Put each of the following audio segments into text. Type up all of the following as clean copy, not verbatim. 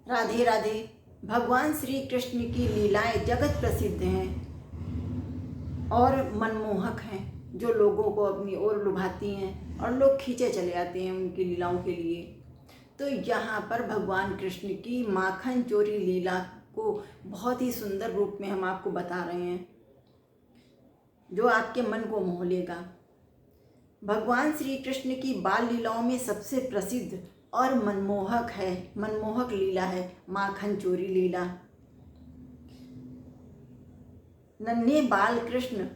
राधे राधे। भगवान श्री कृष्ण की लीलाएं जगत प्रसिद्ध हैं और मनमोहक हैं, जो लोगों को अपनी ओर लुभाती हैं और लोग खींचे चले आते हैं उनकी लीलाओं के लिए। तो यहाँ पर भगवान कृष्ण की माखन चोरी लीला को बहुत ही सुंदर रूप में हम आपको बता रहे हैं, जो आपके मन को मोह लेगा। भगवान श्री कृष्ण की बाल लीलाओं में सबसे प्रसिद्ध और मनमोहक लीला है माखन चोरी लीला। नन्हे बाल कृष्ण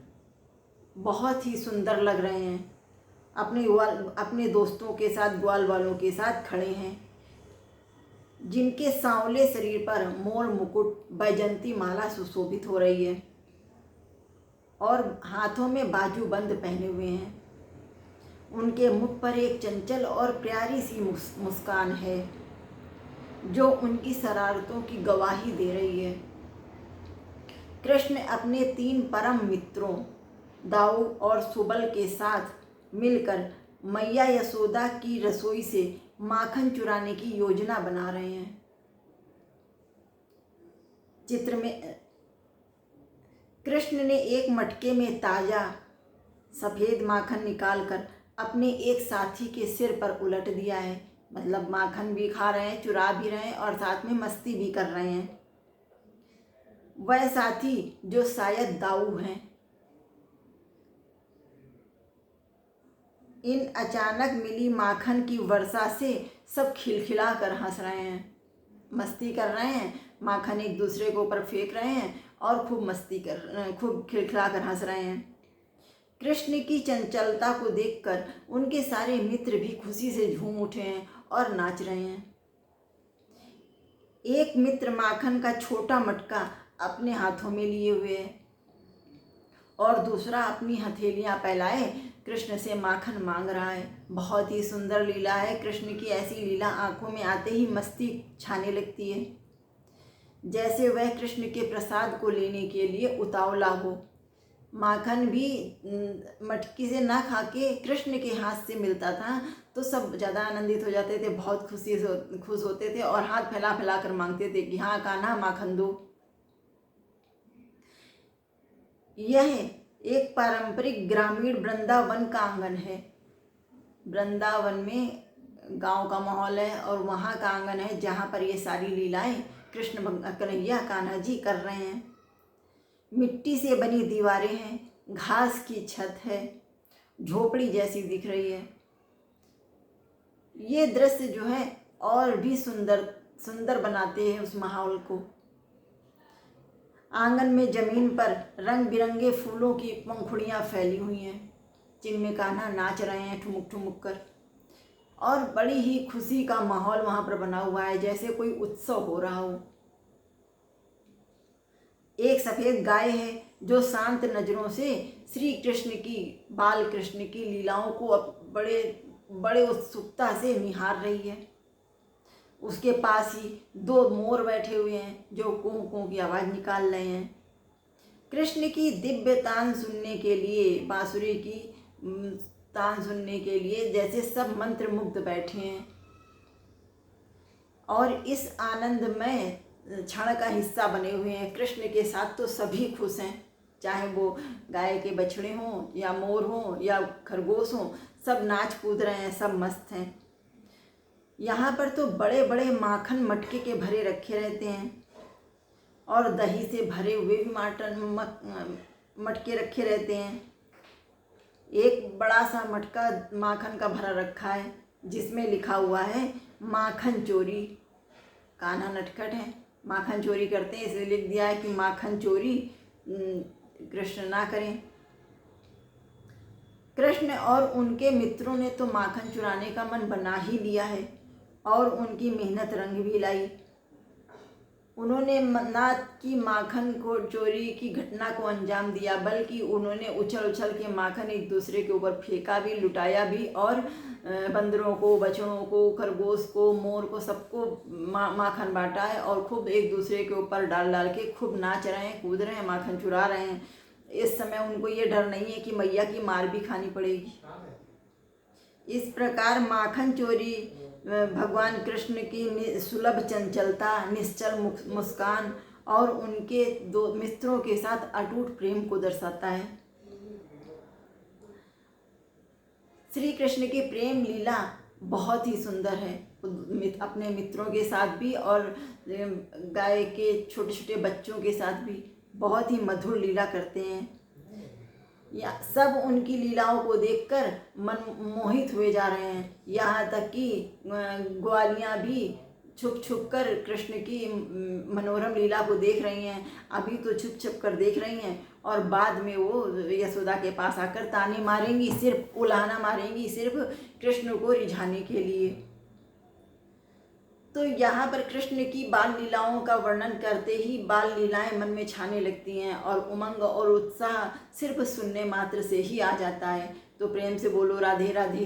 बहुत ही सुंदर लग रहे हैं, अपने दोस्तों के साथ, ग्वाल वालों के साथ खड़े हैं, जिनके सांवले शरीर पर मोर मुकुट बैजंती माला सुशोभित हो रही है और हाथों में बाजूबंद पहने हुए हैं। उनके मुख पर एक चंचल और प्यारी सी मुस्कान है, जो उनकी शरारतों की गवाही दे रही है। कृष्ण अपने 3 परम मित्रों दाऊ और सुबल के साथ मिलकर मैया यशोदा की रसोई से माखन चुराने की योजना बना रहे हैं। चित्र में कृष्ण ने एक मटके में ताजा सफ़ेद माखन निकालकर अपने एक साथी के सिर पर उलट दिया है। मतलब माखन भी खा रहे हैं, चुरा भी रहे हैं और साथ में मस्ती भी कर रहे हैं। वह साथी जो शायद दाऊ हैं, इन अचानक मिली माखन की वर्षा से सब खिलखिला कर हंस रहे हैं, मस्ती कर रहे हैं, माखन एक दूसरे के ऊपर फेंक रहे हैं और खूब खिलखिला कर हंस रहे हैं। कृष्ण की चंचलता को देखकर उनके सारे मित्र भी खुशी से झूम उठे हैं और नाच रहे हैं। एक मित्र माखन का छोटा मटका अपने हाथों में लिए हुए है और दूसरा अपनी हथेलियां फैलाए कृष्ण से माखन मांग रहा है। बहुत ही सुंदर लीला है। कृष्ण की ऐसी लीला आंखों में आते ही मस्ती छाने लगती है, जैसे वह कृष्ण के प्रसाद को लेने के लिए उतावला हो। माखन भी मटकी से ना खा के कृष्ण के हाथ से मिलता था तो सब ज़्यादा आनंदित हो जाते थे, बहुत खुश होते थे और हाथ फैला फैला कर मांगते थे कि हाँ कान्हा माखन दो। यह एक पारंपरिक ग्रामीण वृंदावन का आंगन है। वृंदावन में गांव का माहौल है और वहाँ का आंगन है जहाँ पर ये सारी लीलाएं कृष्ण कन्हैया कान्हा जी कर रहे हैं। मिट्टी से बनी दीवारें हैं, घास की छत है, झोपड़ी जैसी दिख रही है। ये दृश्य जो है और भी सुंदर बनाते हैं उस माहौल को। आंगन में जमीन पर रंग बिरंगे फूलों की पंखुड़ियाँ फैली हुई हैं, जिनमें कान्हा नाच रहे हैं ठुमुक ठुमुक कर, और बड़ी ही खुशी का माहौल वहाँ पर बना हुआ है, जैसे कोई उत्सव हो रहा हो। एक सफ़ेद गाय है जो शांत नज़रों से श्री कृष्ण की बाल कृष्ण की लीलाओं को बड़े उत्सुकता से निहार रही है। उसके पास ही 2 मोर बैठे हुए हैं जो कूं कूं की आवाज़ निकाल रहे हैं। कृष्ण की दिव्य तान सुनने के लिए, बांसुरी की तान सुनने के लिए जैसे सब मंत्रमुग्ध बैठे हैं और इस आनंदमय क्षण का हिस्सा बने हुए हैं। कृष्ण के साथ तो सभी खुश हैं, चाहे वो गाय के बछड़े हों या मोर हों या खरगोश हों, सब नाच कूद रहे हैं, सब मस्त हैं। यहाँ पर तो बड़े बड़े माखन मटके के भरे रखे रहते हैं और दही से भरे हुए भी मटके रखे रहते हैं। एक बड़ा सा मटका माखन का भरा रखा है जिसमें लिखा हुआ है माखन चोरी। कान्हा नटखट है, माखन चोरी करते हैं, इसलिए लिख दिया है कि माखन चोरी कृष्ण ना करें। कृष्ण और उनके मित्रों ने तो माखन चुराने का मन बना ही लिया है और उनकी मेहनत रंग भी लाई। उन्होंने ना कि माखन को चोरी की घटना को अंजाम दिया, बल्कि उन्होंने उछल उछल के माखन एक दूसरे के ऊपर फेंका भी, लुटाया भी और बंदरों को, बछड़ों को, खरगोश को, मोर को, सबको माखन बांटा है और खूब एक दूसरे के ऊपर डाल डाल के खूब नाच रहे हैं, कूद रहे हैं, माखन चुरा रहे हैं। इस समय उनको ये डर नहीं है कि मैया की मार भी खानी पड़ेगी। इस प्रकार माखन चोरी भगवान कृष्ण की सुलभ चंचलता, निश्चल मुस्कान और उनके दो मित्रों के साथ अटूट प्रेम को दर्शाता है। श्री कृष्ण की प्रेम लीला बहुत ही सुंदर है। अपने मित्रों के साथ भी और गाय के छोटे छोटे बच्चों के साथ भी बहुत ही मधुर लीला करते हैं। या सब उनकी लीलाओं को देखकर मन मोहित हुए जा रहे हैं। यहाँ तक कि ग्वालियाँ भी छुप छुप कर कृष्ण की मनोरम लीला को देख रही हैं। अभी तो छुप छुप कर देख रही हैं और बाद में वो यशोदा के पास आकर ताने मारेंगी, सिर्फ उलाहना मारेंगी, सिर्फ कृष्ण को रिझाने के लिए। तो यहाँ पर कृष्ण की बाल लीलाओं का वर्णन करते ही बाल लीलाएं मन में छाने लगती हैं और उमंग और उत्साह सिर्फ सुनने मात्र से ही आ जाता है। तो प्रेम से बोलो राधे राधे।